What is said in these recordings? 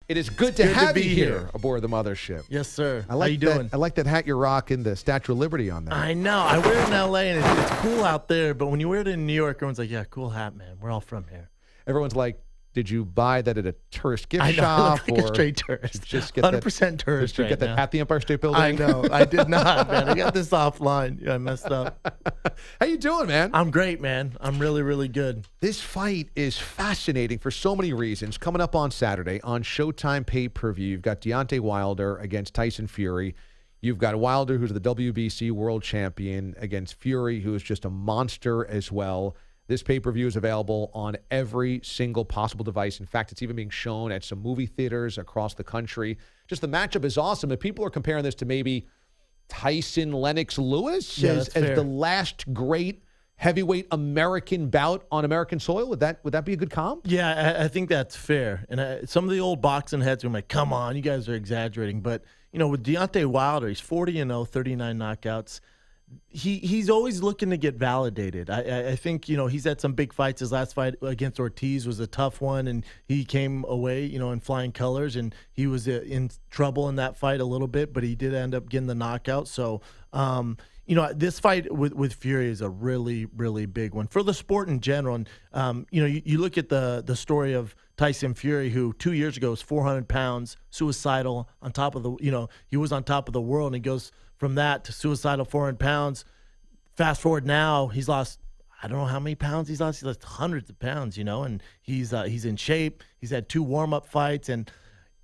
It is good to have you here aboard the mothership. Yes, sir. How you doing? I like that hat you're rocking, the Statue of Liberty on there. I know. I wear it in L.A., and it's cool out there, but when you wear it in New York, everyone's like, yeah, cool hat, man. We're all from here. Everyone's like, did you buy that at a tourist gift I know, shop? I look like a straight tourist. Just get 100% tourist. Did you get that at the Empire State Building? I know. I did not, man. I got this offline. Yeah, I messed up. How you doing, man? I'm great, man. I'm really, really good. This fight is fascinating for so many reasons. Coming up on Saturday on Showtime pay-per-view, you've got Deontay Wilder against Tyson Fury. You've got Wilder, who's the WBC world champion, against Fury, who is just a monster as well. This pay-per-view is available on every single possible device. In fact, it's even being shown at some movie theaters across the country. Just the matchup is awesome. If people are comparing this to maybe Tyson Lennox Lewis as the last great heavyweight American bout on American soil, would that be a good comp? Yeah, I think that's fair. And some of the old boxing heads are like, come on, you guys are exaggerating. But, with Deontay Wilder, he's 40-0, 39 knockouts. He's always looking to get validated. I think, he's had some big fights. His last fight against Ortiz was a tough one, and he came away, in flying colors, and he was in trouble in that fight a little bit, but he did end up getting the knockout. So, this fight with Fury is a really, really big one for the sport in general. And, you look at the story of Tyson Fury, who 2 years ago was 400 pounds, suicidal, on top of he was on top of the world, and he goes from that to suicidal 400 pounds. Fast forward now, he's lost, I don't know how many pounds he's lost. He's lost hundreds of pounds, and he's in shape. He's had 2 warm-up fights, and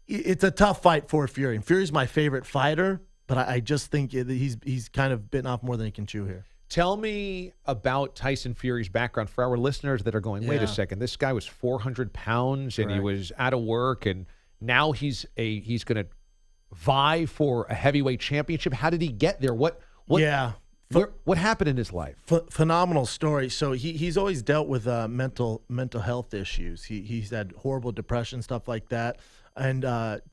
it's a tough fight for Fury. And Fury's my favorite fighter, but I just think he's kind of bitten off more than he can chew here. Tell me about Tyson Fury's background for our listeners that are going, wait a second, this guy was 400 pounds and he was out of work, and now he's going to vie for a heavyweight championship. How did he get there? What happened in his life? Phenomenal story. So he's always dealt with mental health issues. He's had horrible depression, stuff like that. And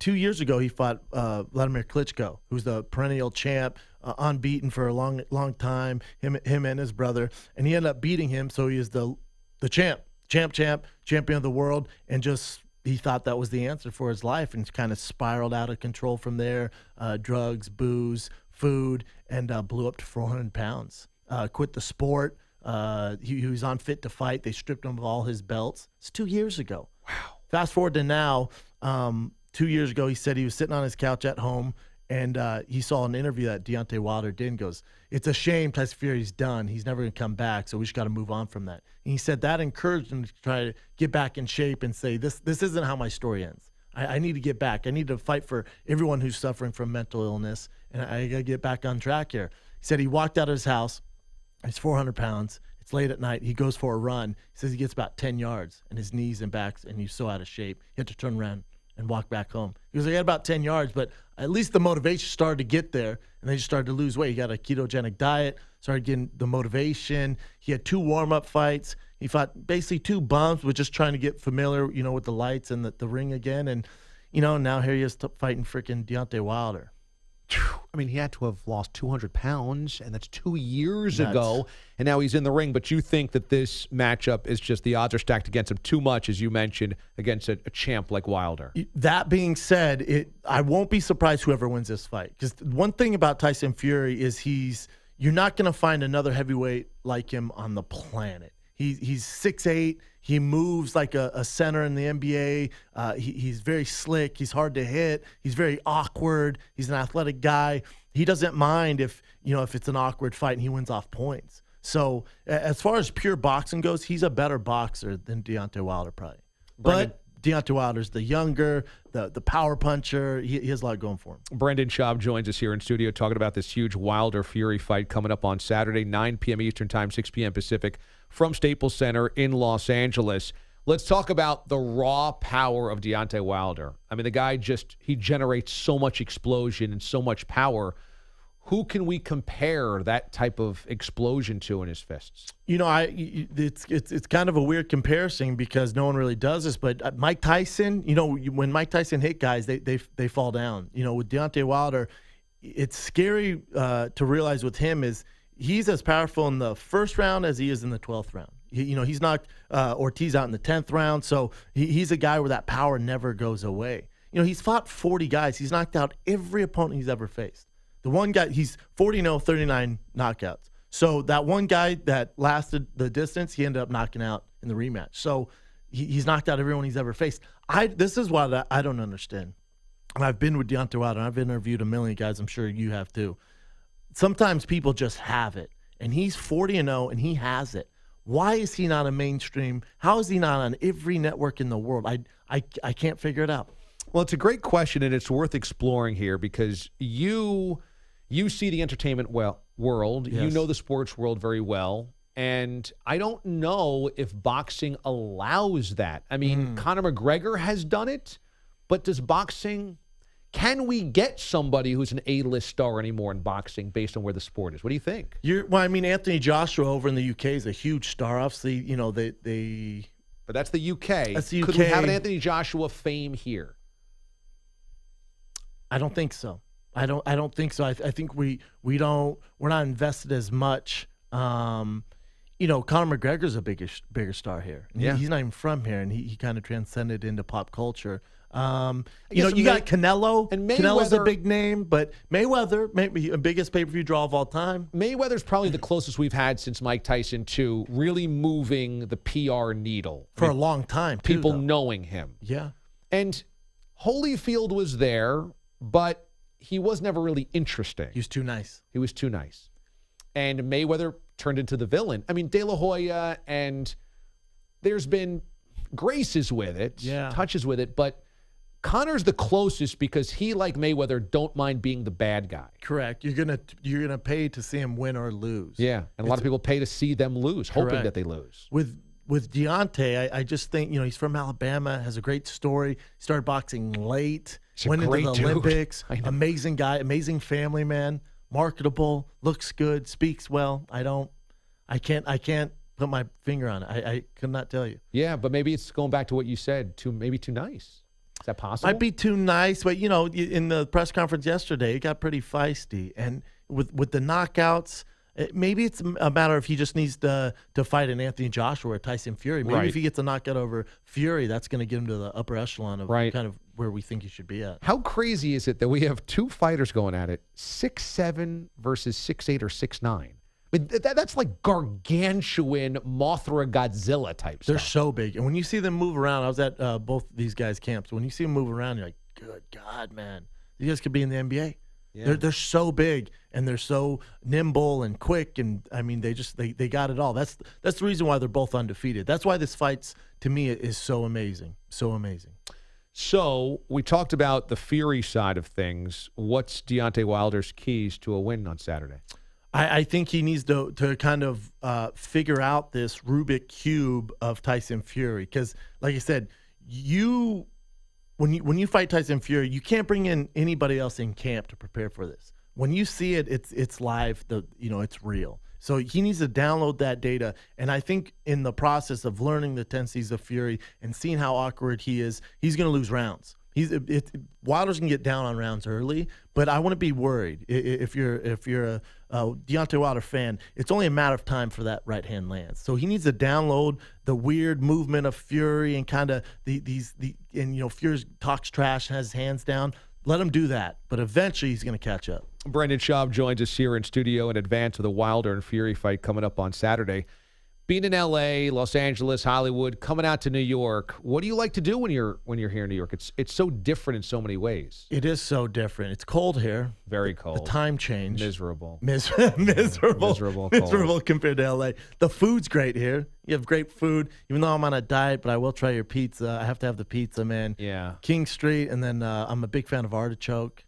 2 years ago, he fought Vladimir Klitschko, who's the perennial champ, unbeaten for a long time, him and his brother. And he ended up beating him, so he is the champion of the world, and he thought that was the answer for his life, and kind of spiraled out of control from there. Drugs, booze, food, and blew up to 400 pounds. Quit the sport. He was unfit to fight. They stripped him of all his belts. It's 2 years ago. Wow. Fast forward to now. 2 years ago, he said he was sitting on his couch at home, and he saw an interview that Deontay Wilder did, and goes, it's a shame Tyson Fury's done. He's never going to come back, so we just got to move on from that. And he said that encouraged him to try to get back in shape and say, this isn't how my story ends. I need to get back. I need to fight for everyone who's suffering from mental illness, and I got to get back on track here. He said he walked out of his house. He's 400 pounds. It's late at night. He goes for a run. He says he gets about 10 yards, and his knees and backs, and he's so out of shape. He had to turn around and walk back home. He goes, I got about 10 yards, but at least the motivation started to get there, and they just started to lose weight. He got a ketogenic diet, started getting the motivation. He had 2 warm-up fights. He fought basically 2 bumps, with just trying to get familiar, with the lights and the ring again. And, now here he is fighting freaking Deontay Wilder. I mean, he had to have lost 200 pounds, and that's 2 years ago, and now he's in the ring. But you think that this matchup is just the odds are stacked against him too much, as you mentioned, against a champ like Wilder. That being said, I won't be surprised whoever wins this fight. Because one thing about Tyson Fury is you're not going to find another heavyweight like him on the planet. He's 6'8". He moves like a center in the NBA. He's very slick. He's hard to hit. He's very awkward. He's an athletic guy. He doesn't mind if it's an awkward fight and he wins off points. So as far as pure boxing goes, he's a better boxer than Deontay Wilder probably. But Deontay Wilder's the younger, the power puncher. He has a lot going for him. Brendan Schaub joins us here in studio talking about this huge Wilder-Fury fight coming up on Saturday, 9 p.m. Eastern Time, 6 p.m. Pacific, from Staples Center in Los Angeles. Let's talk about the raw power of Deontay Wilder. I mean, the guy he generates so much explosion and so much power. Who can we compare that type of explosion to in his fists? It's kind of a weird comparison because no one really does this. But Mike Tyson, when Mike Tyson hit guys, they fall down. With Deontay Wilder, it's scary to realize with him is he's as powerful in the first round as he is in the 12th round. He's knocked Ortiz out in the 10th round, so he's a guy where that power never goes away. he's fought 40 guys. He's knocked out every opponent he's ever faced. The one guy, he's 40-0, 39 knockouts. So that one guy that lasted the distance, he ended up knocking out in the rematch. So he's knocked out everyone he's ever faced. This is what I don't understand. And I've been with Deontay Wilder, and I've interviewed a million guys. I'm sure you have too. Sometimes people just have it. And he's 40-0, and he has it. Why is he not a mainstream? How is he not on every network in the world? I can't figure it out. Well, it's a great question, and it's worth exploring here because you see the entertainment world. Yes. You know the sports world very well. And I don't know if boxing allows that. I mean, Conor McGregor has done it, but does boxing... Can we get somebody who's an A-list star anymore in boxing based on where the sport is? What do you think? Anthony Joshua over in the UK is a huge star. Obviously, But that's the UK. That's the UK. Could we have an Anthony Joshua fame here? I don't think so. I don't think so. I think we're not invested as much. Conor McGregor's a bigger star here. Yeah. He's not even from here, and he kind of transcended into pop culture. You got Canelo. And Canelo's a big name, but Mayweather, maybe the biggest pay-per-view draw of all time. Mayweather's probably the closest we've had since Mike Tyson to really moving the PR needle. For a long time, too, people knowing him. Yeah. And Holyfield was there, but he was never really interesting. He was too nice. He was too nice. And Mayweather turned into the villain. I mean, De La Hoya, and there's been graces with it, touches with it, but Conor's the closest because he, like Mayweather, don't mind being the bad guy. Correct. You're gonna pay to see him win or lose. Yeah, and a lot of people pay to see them lose, hoping that they lose. With Deontay, I just think he's from Alabama, has a great story. Started boxing late, went into the Olympics. Amazing guy, amazing family man, marketable, looks good, speaks well. I can't put my finger on it. I could not tell you. Yeah, but maybe it's going back to what you said. Maybe too nice. Is that possible? Might be too nice, but in the press conference yesterday, it got pretty feisty. And with the knockouts, maybe it's a matter of he just needs to fight an Anthony Joshua or Tyson Fury. Maybe if he gets a knockout over Fury, that's going to get him to the upper echelon of kind of where we think he should be at. How crazy is it that we have two fighters going at it, 6'7" versus 6'8" or 6'9"? I mean, that's like gargantuan Mothra Godzilla type stuff. They're so big. And when you see them move around, I was at both these guys' camps. When you see them move around, you're like, good God, man. These guys could be in the NBA. Yeah. They're so big, and they're so nimble and quick. And, I mean, they got it all. That's the reason why they're both undefeated. That's why this fight, to me, is so amazing. So amazing. So we talked about the Fury side of things. What's Deontay Wilder's keys to a win on Saturday? I think he needs to kind of figure out this Rubik cube of Tyson Fury because, like I said, when you fight Tyson Fury, you can't bring in anybody else in camp to prepare for this. When you see it, it's live. It's real. So he needs to download that data, and I think in the process of learning the tendencies of Fury and seeing how awkward he is, he's going to lose rounds. Wilder's can get down on rounds early, but I wouldn't be worried if you're a Deontay Wilder fan. It's only a matter of time for that right hand lands. So he needs to download the weird movement of Fury and kind of Fury talks trash, has his hands down. Let him do that, but eventually he's going to catch up. Brendan Schaub joins us here in studio in advance of the Wilder and Fury fight coming up on Saturday. Being in L.A., Los Angeles, Hollywood, coming out to New York, what do you like to do when you're here in New York? It's so different in so many ways. It is so different. It's cold here. Very cold. The time change. Miserable. Miserable compared to L.A. The food's great here. You have great food. Even though I'm on a diet, but I will try your pizza. I have to have the pizza, man. Yeah. King Street, and then I'm a big fan of artichoke.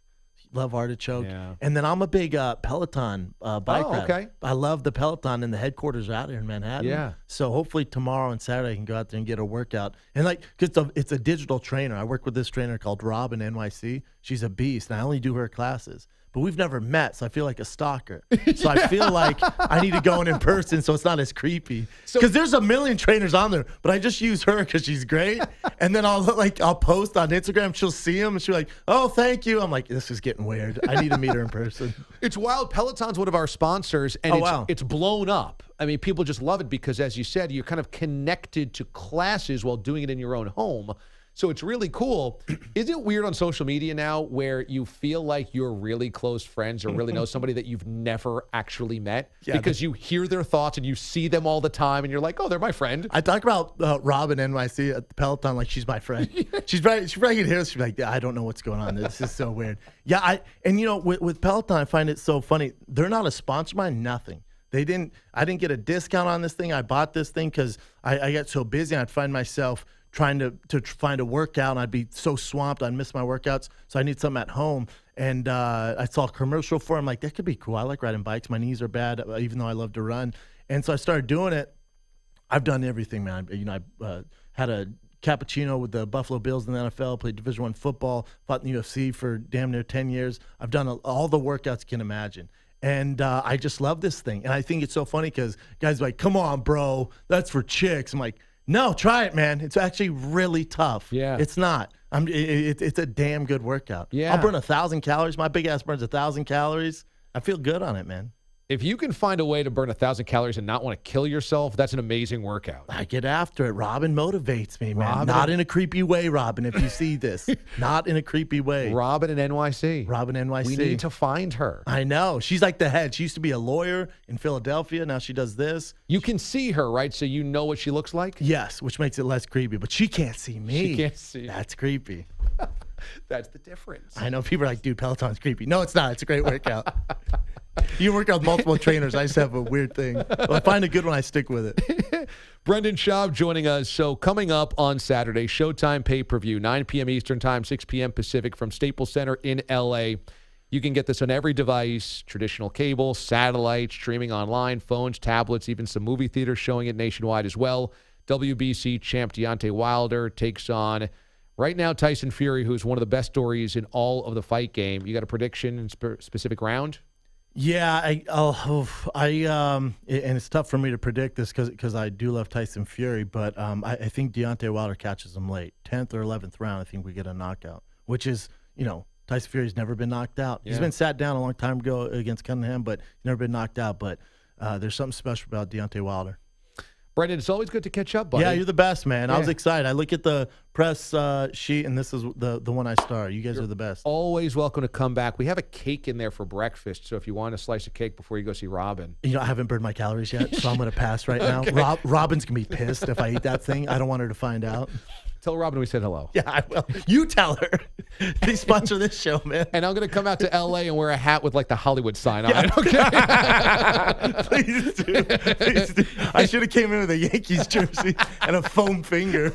Love artichoke. Yeah. And then I'm a big Peloton bike rider. Okay. I love the Peloton, and the headquarters are out here in Manhattan. Yeah. So hopefully tomorrow and Saturday I can go out there and get a workout. And because it's a digital trainer. I work with this trainer called Robin NYC. She's a beast, and I only do her classes. But we've never met, so I feel like a stalker. So I feel like I need to go in person so it's not as creepy. Because there's a million trainers on there, but I just use her because she's great. And then I'll post on Instagram. She'll see them, and she'll be like, oh, thank you. I'm like, this is getting weird. I need to meet her in person. It's wild. Peloton's one of our sponsors, and it's blown up. I mean, people just love it because, as you said, you're kind of connected to classes while doing it in your own home. So it's really cool. Is it weird on social media now where you feel like you're really close friends or really know somebody that you've never actually met? Yeah, because you hear their thoughts and you see them all the time and you're like, oh, they're my friend. I talk about Robin NYC at the Peloton like she's my friend. She's probably going to hear this. She's like, I don't know what's going on. This is so weird. Yeah, with Peloton, I find it so funny. They're not a sponsor of mine, nothing. I didn't get a discount on this thing. I bought this thing because I got so busy. I'd find myself trying to find a workout, and I'd be so swamped I'd miss my workouts, so I need something at home. And I saw a commercial for it. I'm like, that could be cool. I like riding bikes. My knees are bad, even though I love to run. And so I started doing it. I've done everything, man. I had a cappuccino with the Buffalo Bills in the NFL, played Division I football, fought in the UFC for damn near 10 years. I've done all the workouts you can imagine. And I just love this thing. And I think it's so funny because guys are like, come on, bro, that's for chicks. I'm like, no, try it, man. It's actually really tough. Yeah. It's not. It's a damn good workout. Yeah. I'll burn 1,000 calories. My big ass burns 1,000 calories. I feel good on it, man. If you can find a way to burn 1,000 calories and not want to kill yourself, that's an amazing workout. I get after it. Robin motivates me, man. Not in a creepy way, Robin, if you see this. Not in a creepy way. Robin in NYC. Robin NYC. We need to find her. I know. She's like the head. She used to be a lawyer in Philadelphia. Now she does this. You can see her, right? So you know what she looks like? Yes, which makes it less creepy. But she can't see me. She can't see. That's creepy. That's the difference. I know people are like, dude, Peloton's creepy. No, it's not. It's a great workout. You work out with multiple trainers. I just have a weird thing. If I find a good one, I stick with it. Brendan Schaub joining us. So coming up on Saturday, Showtime pay-per-view, 9 p.m. Eastern Time, 6 p.m. Pacific from Staples Center in L.A. You can get this on every device, traditional cable, satellite, streaming online, phones, tablets, even some movie theaters showing it nationwide as well. WBC champ Deontay Wilder takes on, right now, Tyson Fury, who's one of the best stories in all of the fight game. You got a prediction in specific round? Yeah, and it's tough for me to predict this because I do love Tyson Fury, but I think Deontay Wilder catches him late, 10th or 11th round. I think we get a knockout, which is, Tyson Fury's never been knocked out. Yeah. He's been sat down a long time ago against Cunningham, but he's never been knocked out. But there's something special about Deontay Wilder. Brendan, it's always good to catch up, buddy. Yeah, you're the best, man. Yeah. I was excited. I look at the press sheet, and this is the one I star. You guys are the best. Always welcome to come back. We have a cake in there for breakfast, so if you want a slice of cake before you go see Robin. I haven't burned my calories yet, so I'm going to pass right now. Okay. Robin's going to be pissed if I eat that thing. I don't want her to find out. Tell Robin we said hello. Yeah, I will. You tell her. They sponsor this show, man. And I'm going to come out to L.A. and wear a hat with, like, the Hollywood sign on it, okay? Please do. Please do. I should have came in with a Yankees jersey and a foam finger.